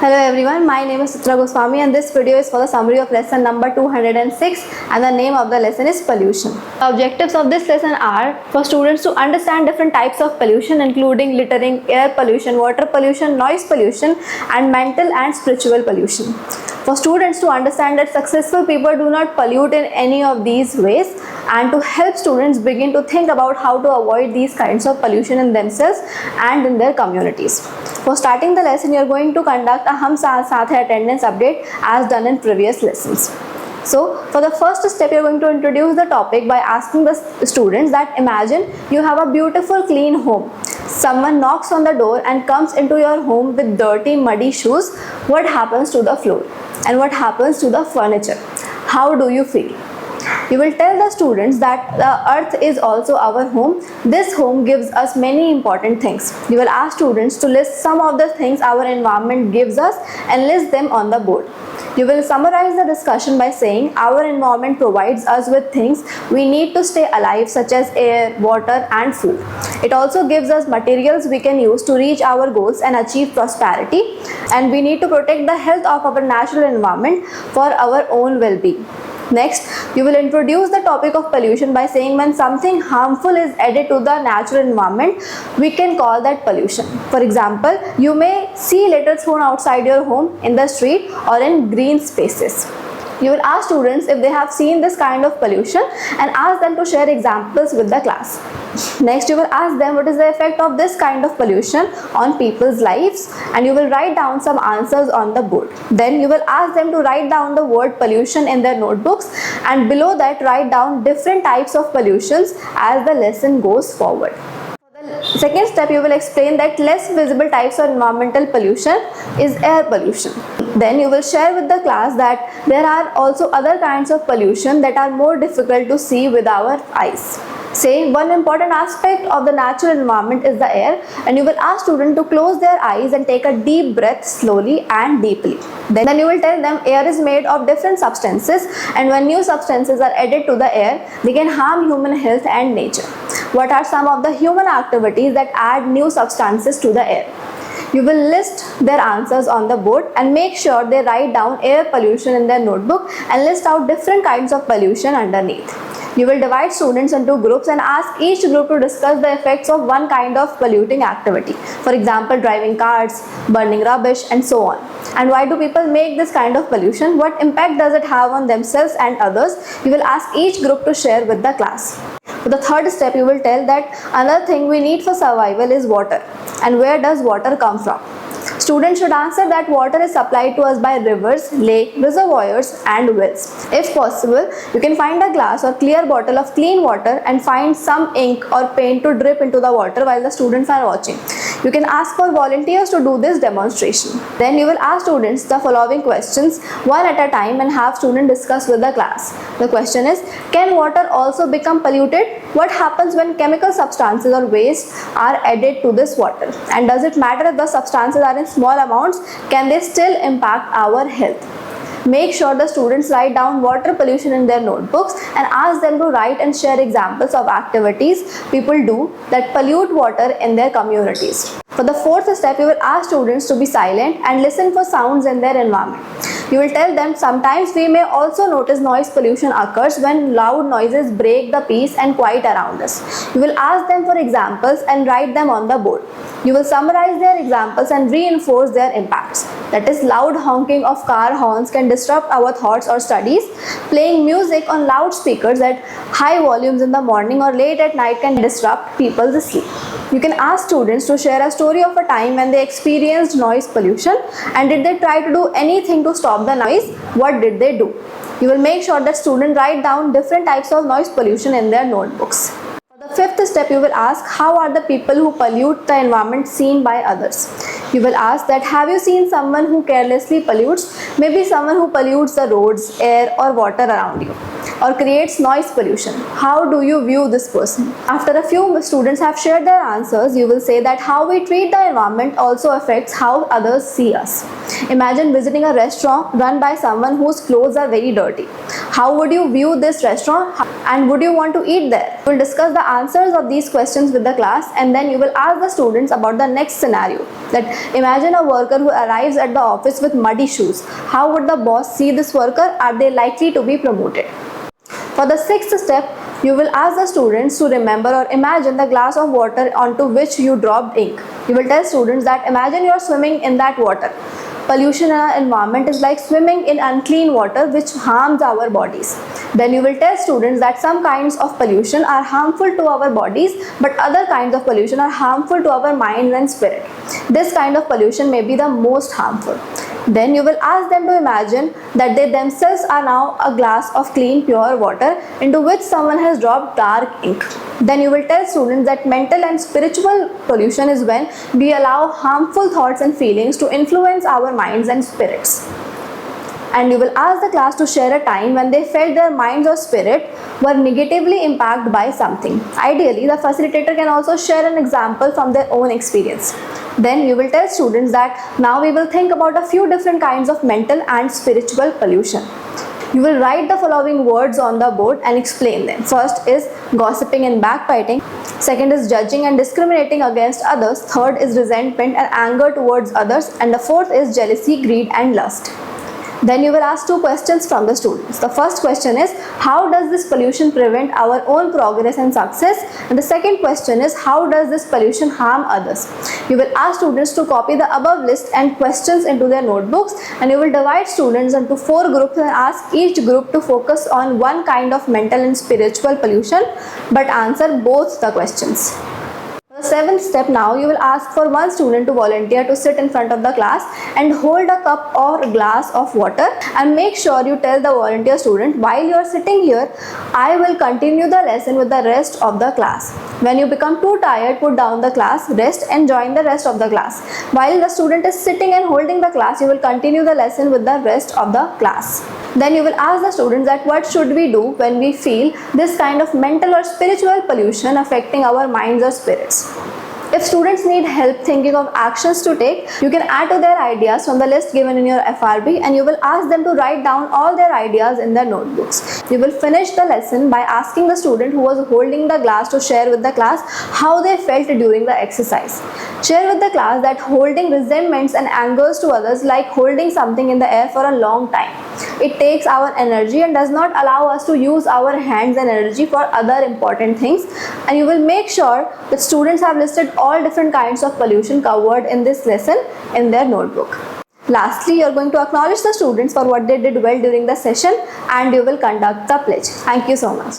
Hello everyone, my name is Chitra Goswami and this video is for the summary of lesson number 206 and the name of the lesson is pollution. The objectives of this lesson are for students to understand different types of pollution including littering, air pollution, water pollution, noise pollution and mental and spiritual pollution. For students to understand that successful people do not pollute in any of these ways and to help students begin to think about how to avoid these kinds of pollution in themselves and in their communities. For starting the lesson, you are going to conduct a Hum Saath Saath Hai attendance update as done in previous lessons. So, for the first step, you are going to introduce the topic by asking the students that imagine you have a beautiful clean home. Someone knocks on the door and comes into your home with dirty, muddy shoes. What happens to the floor? And what happens to the furniture? How do you feel? You will tell the students that the earth is also our home. This home gives us many important things. You will ask students to list some of the things our environment gives us and list them on the board. You will summarize the discussion by saying our environment provides us with things we need to stay alive such as air, water and food. It also gives us materials we can use to reach our goals and achieve prosperity, and we need to protect the health of our natural environment for our own well-being. Next, you will introduce the topic of pollution by saying when something harmful is added to the natural environment, we can call that pollution. For example, you may see litter thrown outside your home, in the street or in green spaces. You will ask students if they have seen this kind of pollution and ask them to share examples with the class. Next, you will ask them what is the effect of this kind of pollution on people's lives, and you will write down some answers on the board. Then you will ask them to write down the word pollution in their notebooks, and below that write down different types of pollutions as the lesson goes forward. Second step, you will explain that less visible types of environmental pollution is air pollution. Then you will share with the class that there are also other kinds of pollution that are more difficult to see with our eyes. Say one important aspect of the natural environment is the air, and you will ask students to close their eyes and take a deep breath slowly and deeply. Then you will tell them air is made of different substances, and when new substances are added to the air, they can harm human health and nature. What are some of the human activities that add new substances to the air? You will list their answers on the board and make sure they write down air pollution in their notebook and list out different kinds of pollution underneath. You will divide students into groups and ask each group to discuss the effects of one kind of polluting activity. For example, driving cars, burning rubbish and so on. And why do people make this kind of pollution? What impact does it have on themselves and others? You will ask each group to share with the class. For the third step, you will tell that another thing we need for survival is water. And where does water come from? Students should answer that water is supplied to us by rivers, lakes, reservoirs and wells. If possible, you can find a glass or clear bottle of clean water and find some ink or paint to drip into the water while the students are watching. You can ask for volunteers to do this demonstration. Then you will ask students the following questions one at a time and have students discuss with the class. The question is, can water also become polluted? What happens when chemical substances or waste are added to this water? And does it matter if the substances are in small amounts? Can they still impact our health? Make sure the students write down water pollution in their notebooks and ask them to write and share examples of activities people do that pollute water in their communities. For the fourth step, you will ask students to be silent and listen for sounds in their environment. You will tell them sometimes we may also notice noise pollution occurs when loud noises break the peace and quiet around us. You will ask them for examples and write them on the board. You will summarize their examples and reinforce their impacts. That is, loud honking of car horns can disrupt our thoughts or studies. Playing music on loudspeakers at high volumes in the morning or late at night can disrupt people's sleep. You can ask students to share a story of a time when they experienced noise pollution and did they try to do anything to stop the noise? What did they do? You will make sure that students write down different types of noise pollution in their notebooks. For the fifth step, you will ask how are the people who pollute the environment seen by others? You will ask that have you seen someone who carelessly pollutes? Maybe someone who pollutes the roads, air or water around you. or creates noise pollution. How do you view this person? After a few students have shared their answers, you will say that how we treat the environment also affects how others see us. Imagine visiting a restaurant run by someone whose clothes are very dirty. How would you view this restaurant and would you want to eat there? You will discuss the answers of these questions with the class, and then you will ask the students about the next scenario. That imagine a worker who arrives at the office with muddy shoes. How would the boss see this worker? Are they likely to be promoted? For the sixth step, you will ask the students to remember or imagine the glass of water onto which you dropped ink. You will tell students that imagine you are swimming in that water. Pollution in our environment is like swimming in unclean water which harms our bodies. Then you will tell students that some kinds of pollution are harmful to our bodies, but other kinds of pollution are harmful to our mind and spirit. This kind of pollution may be the most harmful. Then you will ask them to imagine that they themselves are now a glass of clean pure water into which someone has dropped dark ink. Then you will tell students that mental and spiritual pollution is when we allow harmful thoughts and feelings to influence our minds and spirits. And you will ask the class to share a time when they felt their minds or spirit were negatively impacted by something. Ideally, the facilitator can also share an example from their own experience. Then you will tell students that now we will think about a few different kinds of mental and spiritual pollution. You will write the following words on the board and explain them. First is gossiping and backbiting. Second is judging and discriminating against others. Third is resentment and anger towards others. And the fourth is jealousy, greed and lust. Then you will ask two questions from the students. The first question is, how does this pollution prevent our own progress and success? And the second question is, how does this pollution harm others? You will ask students to copy the above list and questions into their notebooks, and you will divide students into 4 groups and ask each group to focus on one kind of mental and spiritual pollution but answer both the questions. The seventh step, now you will ask for one student to volunteer to sit in front of the class and hold a cup or glass of water, and make sure you tell the volunteer student, while you are sitting here, I will continue the lesson with the rest of the class. When you become too tired, put down the class, rest and join the rest of the class. While the student is sitting and holding the class, you will continue the lesson with the rest of the class. Then you will ask the students that what should we do when we feel this kind of mental or spiritual pollution affecting our minds or spirits. If students need help thinking of actions to take, you can add to their ideas from the list given in your FRB, and you will ask them to write down all their ideas in their notebooks. You will finish the lesson by asking the student who was holding the glass to share with the class how they felt during the exercise. Share with the class that holding resentments and angers to others like holding something in the air for a long time. It takes our energy and does not allow us to use our hands and energy for other important things. And you will make sure that students have listed all different kinds of pollution covered in this lesson in their notebook. Lastly, you are going to acknowledge the students for what they did well during the session, and you will conduct the pledge. Thank you so much.